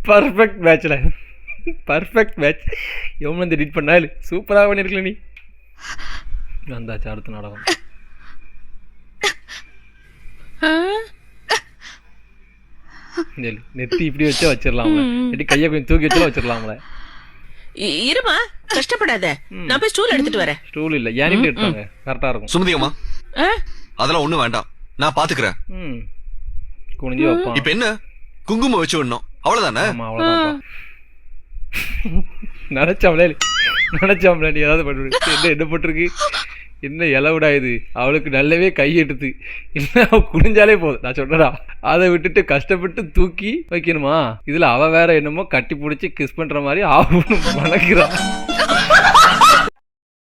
Perfect மேட்ச்ல, perfect match. எவ்வளோ வந்து எடிட் பண்ணாலும் சூப்பராக பண்ணியிருக்கல நீ. வந்தாச்சு அடுத்த நாடகம். நெத்தி இப்படி வச்சா வச்சிடலாம்ல, இல்லாட்டி கையை கொஞ்சம் தூக்கி வச்சாலும் வச்சிடலாம்ல. இருமா, கஷ்டப்படாத, நான் போய் ஸ்டூல் எடுத்துட்டு வரேன். ஸ்டூல் இல்ல, ஏன் இப்படி எடுத்தாங்க கரெக்டா இருக்கும். சுமதி அம்மா, அதெல்லாம் ஒண்ணும் வேண்டாம், நான் பாத்துக்கிறேன். குனிஞ்சு வைப்பான். இப்ப என்ன, குங்குமம் வச்சு விடணும், அவ்வளவுதானே? ஆமா அவ்வளவுதான். நினைச்சாமலே ஏதாவது பண்ணு. என்ன போட்டிருக்கு, என்ன இலவிடா இது, அவளுக்கு நல்லவே கை எடுத்து இல்லை, அவ குனிஞ்சாலே போதும். நான் சொன்னடா, அதை விட்டுட்டு கஷ்டப்பட்டு தூக்கி வைக்கணுமா? இதுல அவ வேற என்னமோ கட்டி பிடிச்சி கிஸ் பண்ற மாதிரி அவனும் மணக்கிறான்.